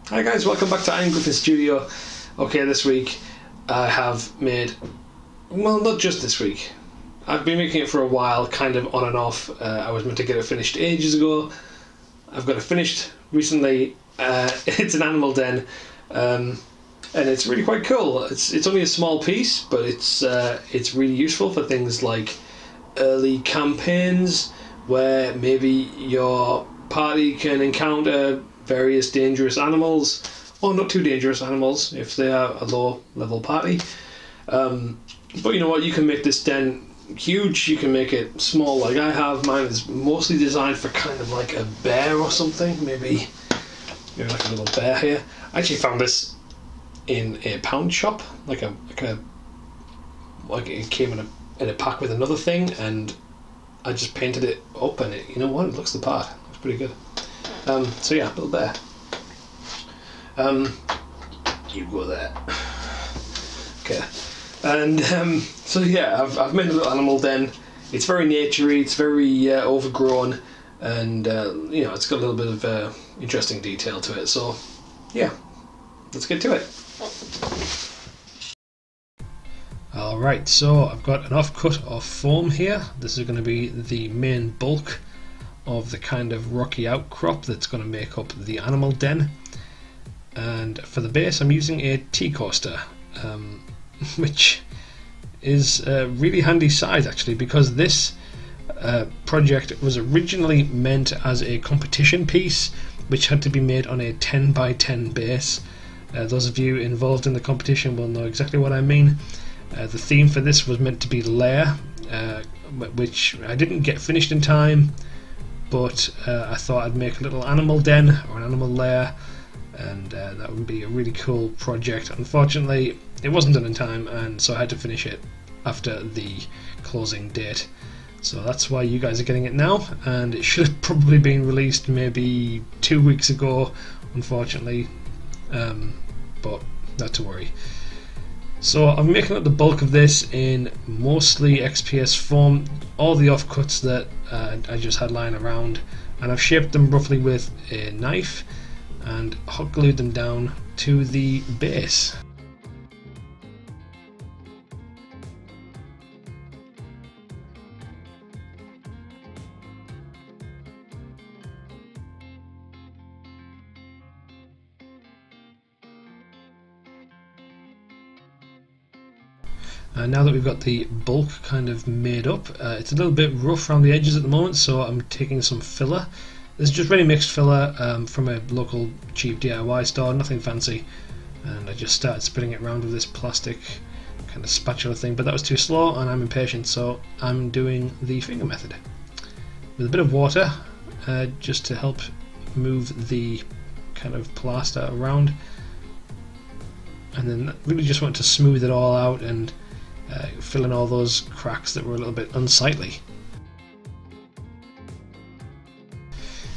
Hi guys, welcome back to Gryphon Studio. Okay, this week I have made, well, not just this week. I've been making it for a while, kind of on and off. I was meant to get it finished ages ago. I've got it finished recently. It's an animal den, and it's really quite cool. It's only a small piece, but it's really useful for things like early campaigns where maybe your party can encounter various dangerous animals, or not too dangerous animals if they are a low level party. But you know what, you can make this den huge, you can make it small like I have. Mine is mostly designed for kind of like a bear or something, maybe like a little bear here. I actually found this in a pound shop, like it came in a pack with another thing, and I just painted it up, and you know what, it looks the part. It's pretty good. So yeah, little bear. You go there. Okay. And so yeah, I've made a little animal den. It's very naturey. It's very overgrown, and you know, it's got a little bit of interesting detail to it. So yeah, let's get to it. Alright, so I've got an offcut of foam here. This is going to be the main bulk of the kind of rocky outcrop that's going to make up the animal den. And for the base I'm using a tea coaster, which is a really handy size actually, because this project was originally meant as a competition piece which had to be made on a 10 by 10 base. Those of you involved in the competition will know exactly what I mean. The theme for this was meant to be lair, which I didn't get finished in time, but I thought I'd make a little animal den or an animal lair, and that would be a really cool project. Unfortunately it wasn't done in time, and so I had to finish it after the closing date. So that's why you guys are getting it now, and it should have probably been released maybe 2 weeks ago, unfortunately, but not to worry. So I'm making up the bulk of this in mostly XPS foam, all the offcuts that I just had lying around, and I've shaped them roughly with a knife and hot glued them down to the base. Now that we've got the bulk kind of made up, it's a little bit rough around the edges at the moment, so I'm taking some filler. This is just ready mixed filler from a local cheap DIY store, nothing fancy, and I just started spreading it around with this plastic kind of spatula thing, but that was too slow and I'm impatient, so I'm doing the finger method with a bit of water just to help move the kind of plaster around, and then really just want to smooth it all out and fill in all those cracks that were a little bit unsightly.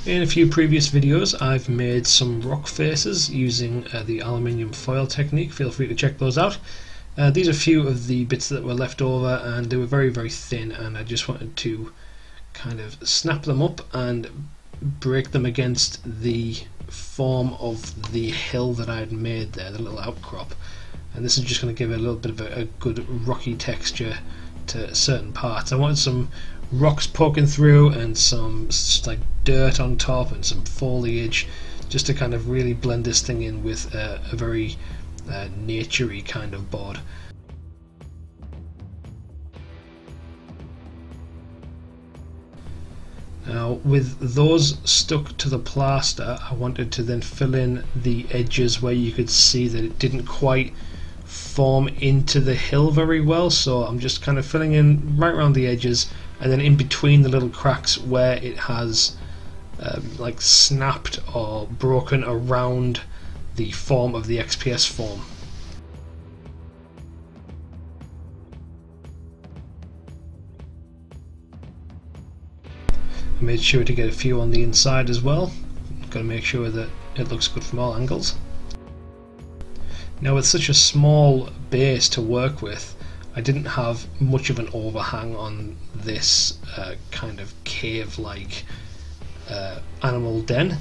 In a few previous videos I've made some rock faces using the aluminium foil technique. Feel free to check those out. These are a few of the bits that were left over, and they were very thin, and I just wanted to kind of snap them up and break them against the form of the hill that I had made there, the little outcrop. And this is just going to give it a little bit of a good rocky texture to certain parts. I wanted some rocks poking through and some like dirt on top and some foliage, just to kind of really blend this thing in with a very naturey kind of board. Now with those stuck to the plaster, I wanted to then fill in the edges where you could see that it didn't quite form into the hill very well, so I'm just kind of filling in right around the edges, and then in between the little cracks where it has like snapped or broken around the form of the XPS foam. I made sure to get a few on the inside as well. Got to make sure that it looks good from all angles. Now with such a small base to work with, I didn't have much of an overhang on this kind of cave-like animal den,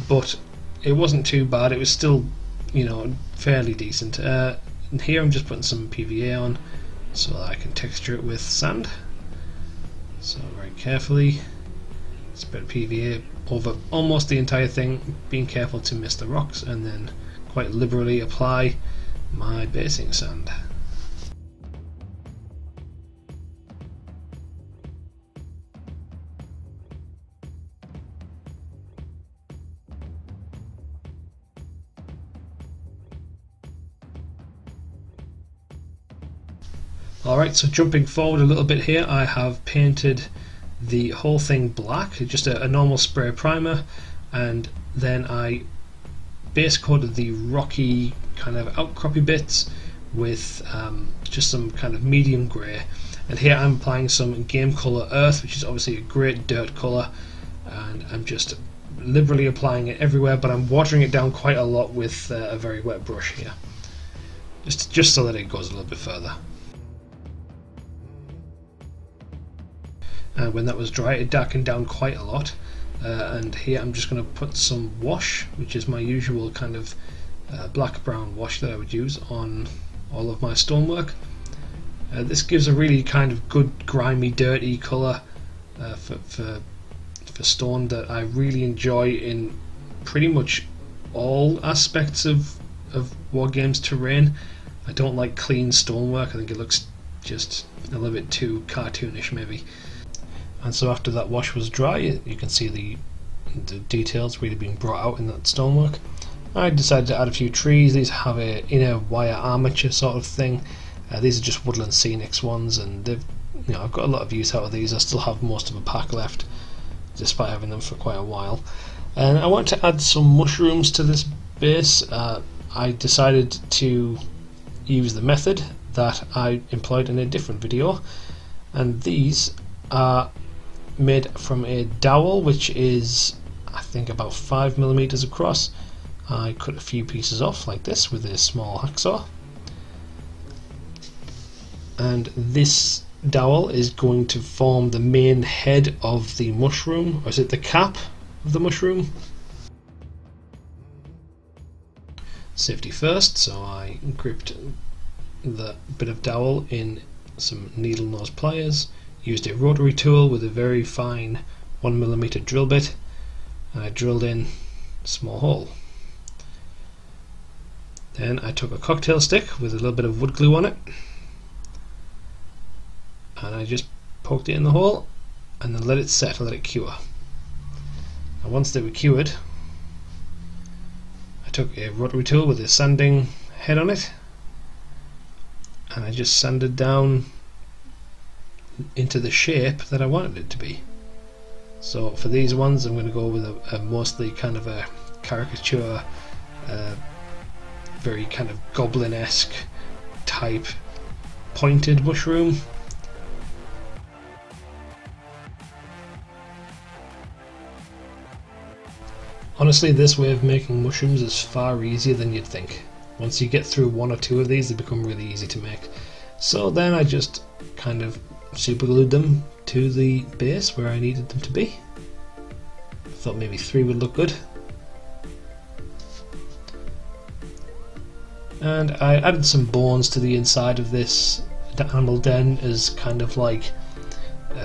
but it wasn't too bad. It was still, you know, fairly decent. And here I'm just putting some PVA on so that I can texture it with sand. So very carefully spread PVA over almost the entire thing, being careful to miss the rocks, and then quite liberally apply my basing sand. Alright, so jumping forward a little bit here, I have painted the whole thing black, just a normal spray primer, and then I base coated the rocky kind of outcroppy bits with just some kind of medium grey. And here I'm applying some game colour earth, which is obviously a great dirt colour, and I'm just liberally applying it everywhere, but I'm watering it down quite a lot with a very wet brush here, just so that it goes a little bit further. And when that was dry, it darkened down quite a lot. And here I'm just going to put some wash, which is my usual kind of black-brown wash that I would use on all of my stonework. This gives a really kind of good, grimy, dirty colour for stone that I really enjoy in pretty much all aspects of wargames terrain. I don't like clean stonework. I think it looks just a little bit too cartoonish, maybe. And so after that wash was dry, you can see the details really being brought out in that stonework. I decided to add a few trees. These have a inner wire armature sort of thing. These are just woodland scenics ones, and they've, you know, I've got a lot of use out of these. I still have most of a pack left, despite having them for quite a while. And I want to add some mushrooms to this base. I decided to use the method that I employed in a different video, and these are made from a dowel, which is I think about 5mm across. I cut a few pieces off like this with a small hacksaw, and this dowel is going to form the main head of the mushroom, or is it the cap of the mushroom? Safety first, so I gripped the bit of dowel in some needle nose pliers, used a rotary tool with a very fine 1mm drill bit, and I drilled in a small hole. Then I took a cocktail stick with a little bit of wood glue on it, and I just poked it in the hole and then let it set and let it cure. And once they were cured, I took a rotary tool with a sanding head on it, and I just sanded down into the shape that I wanted it to be. So for these ones I'm going to go with a mostly kind of a caricature, very kind of goblin-esque type pointed mushroom. Honestly, this way of making mushrooms is far easier than you'd think. Once you get through one or two of these, they become really easy to make. So then I just kind of super glued them to the base where I needed them to be. I thought maybe 3 would look good. And I added some bones to the inside of this animal den as kind of like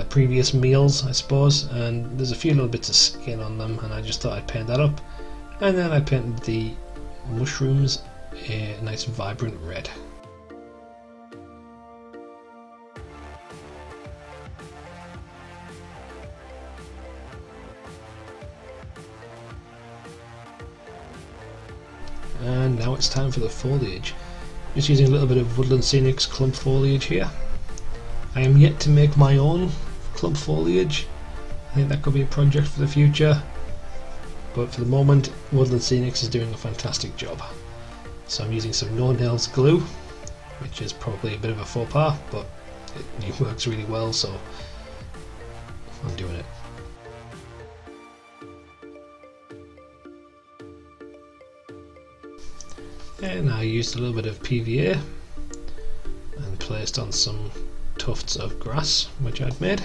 previous meals, I suppose, and there's a few little bits of skin on them, and I just thought I'd paint that up. And then I painted the mushrooms a nice vibrant red. And now it's time for the foliage. Just using a little bit of Woodland Scenics clump foliage here. I am yet to make my own clump foliage. I think that could be a project for the future, but for the moment Woodland Scenics is doing a fantastic job. So I'm using some no-nails glue, which is probably a bit of a faux pas, but it works really well, so I'm doing it. And I used a little bit of PVA and placed on some tufts of grass which I'd made.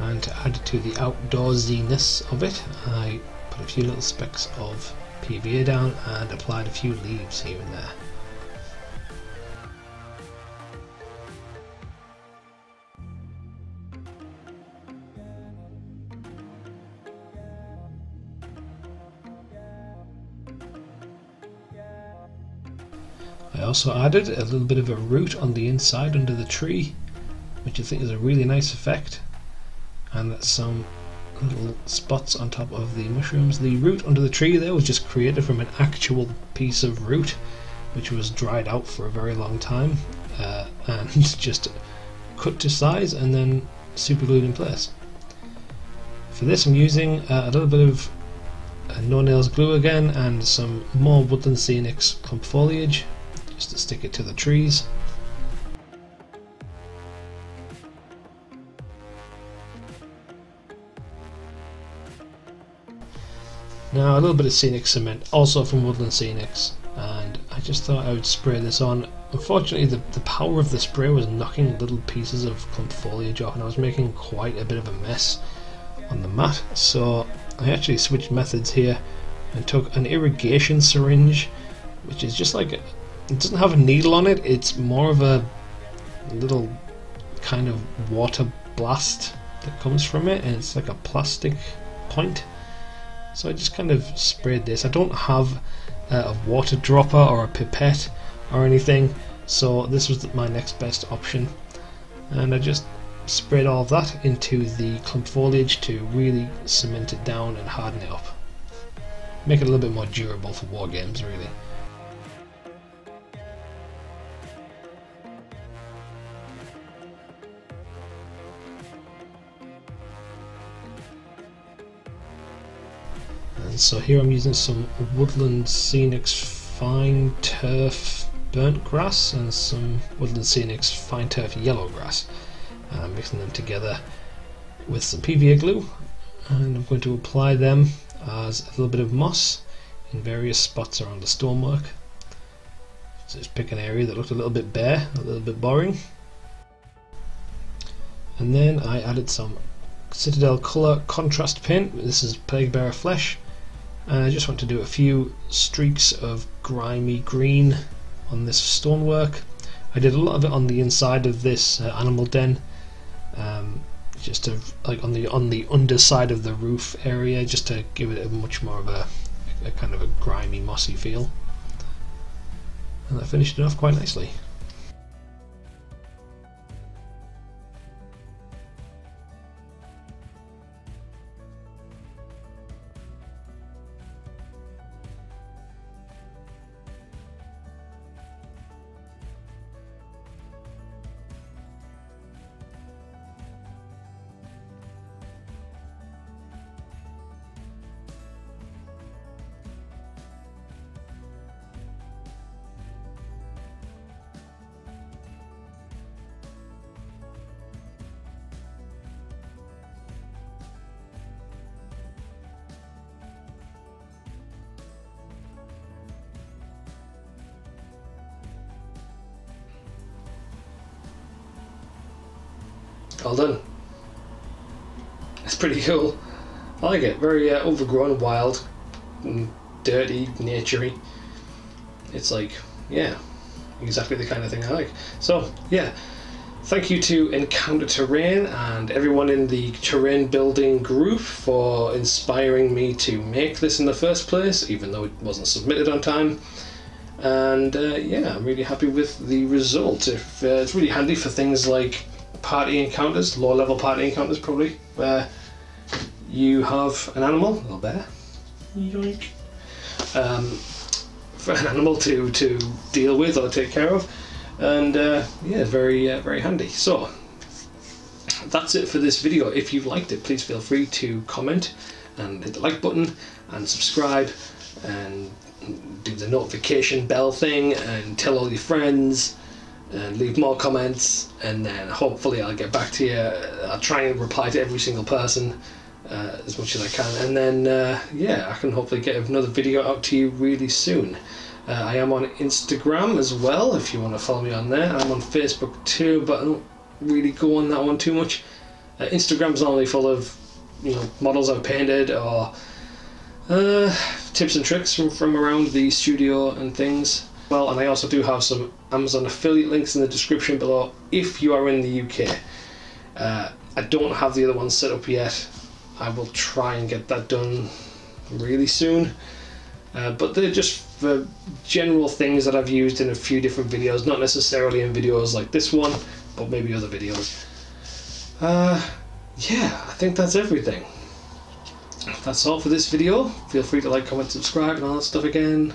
And to add to the outdoorsiness of it, I put a few little specks of PVA down and applied a few leaves here and there. I also added a little bit of a root on the inside under the tree, which I think is a really nice effect, and some little spots on top of the mushrooms. The root under the tree there was just created from an actual piece of root which was dried out for a very long time and just cut to size and then super glued in place. For this I'm using a little bit of no nails glue again and some more Woodland Scenics clump foliage just to stick it to the trees. Now a little bit of scenic cement, also from Woodland Scenics, and I just thought I would spray this on. Unfortunately the power of the spray was knocking little pieces of clump foliage off and I was making quite a bit of a mess on the mat, so I actually switched methods here and took an irrigation syringe, which is just like, it doesn't have a needle on it, it's more of a little kind of water blast that comes from it, and it's like a plastic point. So I just kind of sprayed this. I don't have a water dropper or a pipette or anything, so this was my next best option, and I just sprayed all of that into the clump foliage to really cement it down and harden it up, make it a little bit more durable for wargames really. And so here I'm using some Woodland Scenics Fine Turf Burnt Grass and some Woodland Scenics Fine Turf Yellow Grass, and I'm mixing them together with some PVA glue, and I'm going to apply them as a little bit of moss in various spots around the stonework. So just pick an area that looked a little bit bare, a little bit boring, and then I added some Citadel Colour contrast paint. This is Plaguebearer Flesh, and I just want to do a few streaks of grimy green on this stonework. I did a lot of it on the inside of this animal den, just to like on the underside of the roof area, just to give it a much more of a kind of a grimy, mossy feel. And that finished it off quite nicely. Well done. It's pretty cool. I like it. Very overgrown, wild, and dirty, naturey. It's like, yeah, exactly the kind of thing I like. So yeah, thank you to Encounter Terrain and everyone in the terrain building group for inspiring me to make this in the first place, even though it wasn't submitted on time. And yeah, I'm really happy with the result. If it's really handy for things like party encounters, low level party encounters probably, where you have an animal, a little bear, yoink, for an animal to deal with or take care of, and yeah, very handy. So that's it for this video. If you liked it, please feel free to comment and hit the like button and subscribe and do the notification bell thing and tell all your friends and leave more comments, and then hopefully I'll get back to you. I'll try and reply to every single person as much as I can, and then yeah, I can hopefully get another video out to you really soon. I am on Instagram as well if you want to follow me on there. I'm on Facebook too, but I don't really go on that one too much. Instagram's normally full of, you know, models I've painted or tips and tricks from around the studio and things. Well, and I also do have some Amazon affiliate links in the description below if you are in the UK. I don't have the other ones set up yet. I will try and get that done really soon. But they're just for general things that I've used in a few different videos, not necessarily in videos like this one, but maybe other videos. Yeah, I think that's everything. That's all for this video. Feel free to like, comment, subscribe and all that stuff again.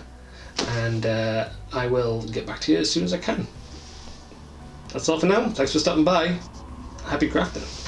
And I will get back to you as soon as I can. That's all for now. Thanks for stopping by. Happy crafting.